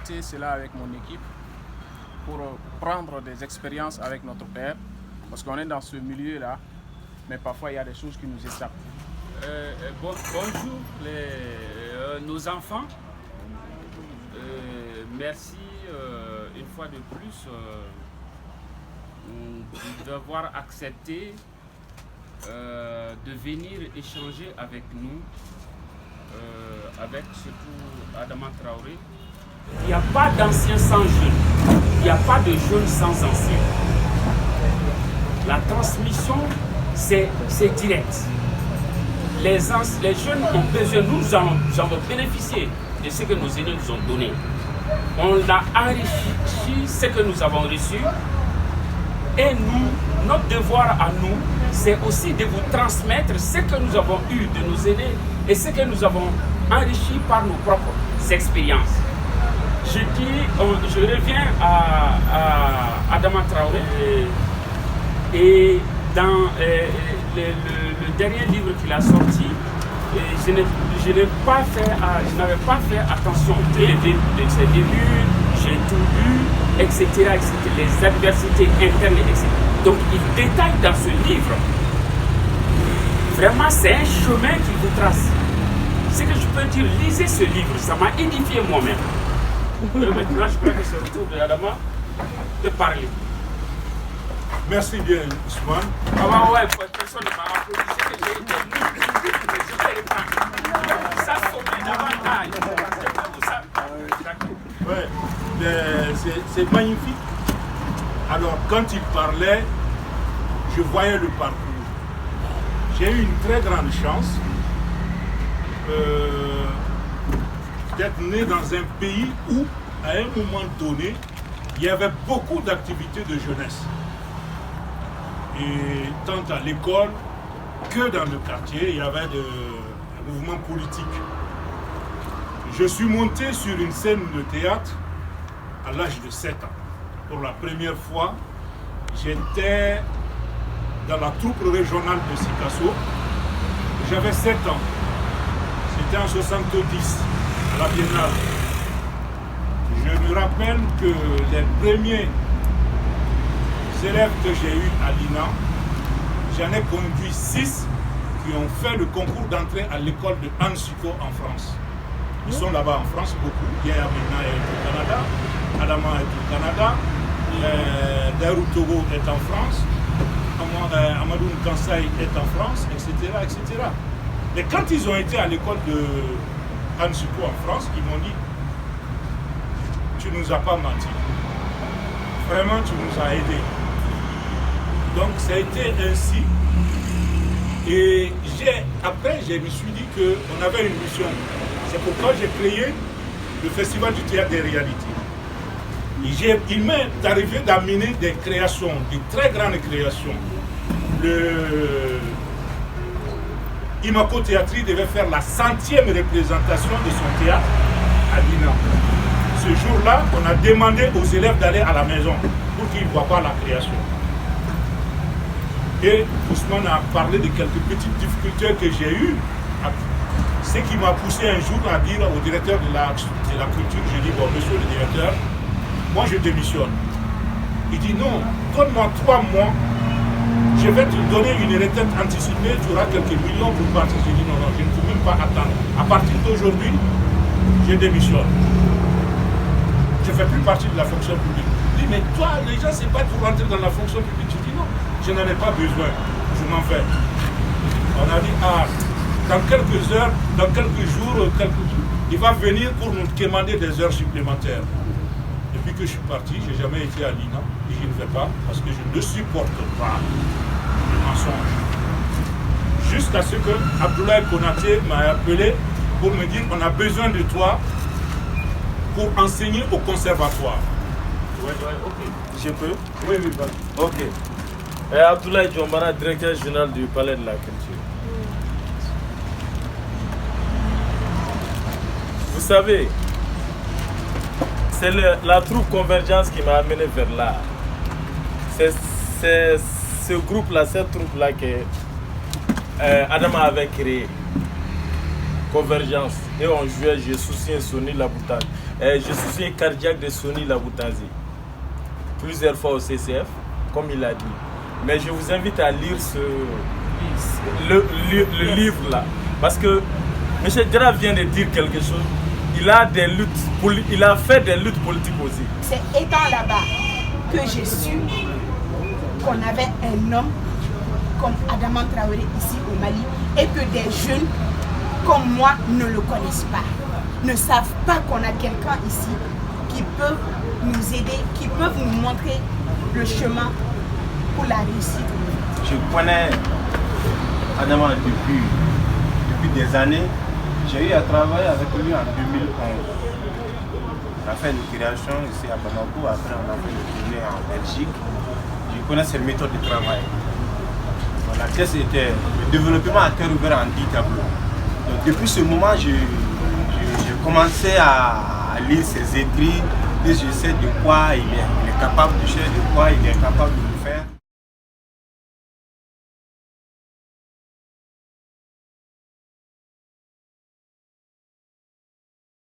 accepté cela avec mon équipe pour prendre des expériences avec notre père, parce qu'on est dans ce milieu-là, mais parfois il y a des choses qui nous échappent. Bonjour nos enfants. Merci une fois de plus d'avoir accepté de venir échanger avec nous, avec surtout Adama Traoré. Il n'y a pas d'anciens sans jeunes, il n'y a pas de jeunes sans anciens. La transmission, c'est direct. Les jeunes ont besoin, nous avons bénéficié de ce que nos aînés nous ont donné. On a enrichi ce que nous avons reçu. Et nous, notre devoir à nous, c'est aussi de vous transmettre ce que nous avons eu de nos aînés et ce que nous avons enrichi par nos propres expériences. Je reviens à Adama Traoré et dans le dernier livre qu'il a sorti, je n'avais pas fait attention de ses débuts, j'ai tout lu, etc., les adversités internes, etc. Donc il détaille dans ce livre, vraiment c'est un chemin qu'il vous trace. Ce que je peux dire, lisez ce livre, ça m'a édifié moi-même. Maintenant, je crois que c'est au tour de Adama de parler. Merci bien, Ousmane. Ah ouais, personne ne m'a applaudi. C'est que j'ai été nu. Je vais reprendre. Ça sommet davantage. Ouais, c'est magnifique. Alors, quand il parlait, je voyais le parcours. J'ai eu une très grande chance d'être né dans un pays où, à un moment donné, il y avait beaucoup d'activités de jeunesse. Et tant à l'école que dans le quartier, il y avait des mouvements politiques. Je suis monté sur une scène de théâtre à l'âge de 7 ans. Pour la première fois, j'étais dans la troupe régionale de Sikasso. J'avais 7 ans. C'était en 70, à la Biennale. Je me rappelle que les premiers élèves que j'ai eus à l'INA, j'en ai conduit 6 qui ont fait le concours d'entrée à l'école de Ansiko en France. Ils sont là-bas en France beaucoup. Yaya Mena est au Canada, Adama est au Canada, Dairou Togo est en France, Amadou Nkansai est en France, etc., etc. Mais quand ils ont été à l'école de Ansiko en France, ils m'ont dit « Tu nous as pas menti. Vraiment, tu nous as aidés. » Donc ça a été ainsi. Et après, je me suis dit qu'on avait une mission. C'est pourquoi j'ai créé le Festival du théâtre des réalités. Il m'est arrivé d'amener des créations, de très grandes créations. Le Imako Théâtrie devait faire la 100e représentation de son théâtre à l'INA. Ce jour-là, on a demandé aux élèves d'aller à la maison pour qu'ils ne voient pas la création. Et Ousmane a parlé de quelques petites difficultés que j'ai eues. Ce qui m'a poussé un jour à dire au directeur de la culture, j'ai dit, bon, monsieur le directeur, moi je démissionne. Il dit, non, donne-moi 3 mois, je vais te donner une retraite anticipée, tu auras quelques millions pour partir. J'ai dit, non, je ne peux même pas attendre. À partir d'aujourd'hui, je démissionne. Je ne fais plus partie de la fonction publique. Il dit, mais toi, les gens, c'est pas pour rentrer dans la fonction publique. Je dis, non, je n'en ai pas besoin, je m'en vais. On a dit, dans quelques heures, dans quelques jours, il va venir pour nous demander des heures supplémentaires. Depuis que je suis parti, je n'ai jamais été à l'INA et je ne vais pas parce que je ne supporte pas le mensonge. Jusqu'à ce que Abdoulaye Konaté m'a appelé pour me dire qu'on a besoin de toi pour enseigner au conservatoire. Ouais, ok. Je peux? Oui, vas-y. Ok. Abdoulaye Diombana, directeur général du Palais de la Culture. Vous savez, c'est la troupe Convergence qui m'a amené vers là. C'est ce groupe-là, cette troupe-là que Adama avait créé. Convergence. Et on jouait, j'ai souci Sony la boutade. Je suis un cardiaque de Sony Laboutanzi. Plusieurs fois au CCF, comme il a dit. Mais je vous invite à lire le livre là. Parce que M. Diarra vient de dire quelque chose. Il a fait des luttes politiques aussi. C'est étant là-bas que j'ai su qu'on avait un homme comme Adama Traoré ici au Mali et que des jeunes comme moi ne le connaissent pas, ne savent pas qu'on a quelqu'un ici qui peut nous aider, qui peut nous montrer le chemin pour la réussite. Je connais Adama depuis des années. J'ai eu à travailler avec lui en 2011. On a fait une création ici à Bamako, après on a fait une tournée en Belgique. Je connais ses méthodes de travail. Donc, la thèse était le développement à cœur ouvert en 10 tableaux. Donc, depuis ce moment, j'ai commencé à lire ses écrits et je sais de quoi il est capable de faire, de quoi il est capable de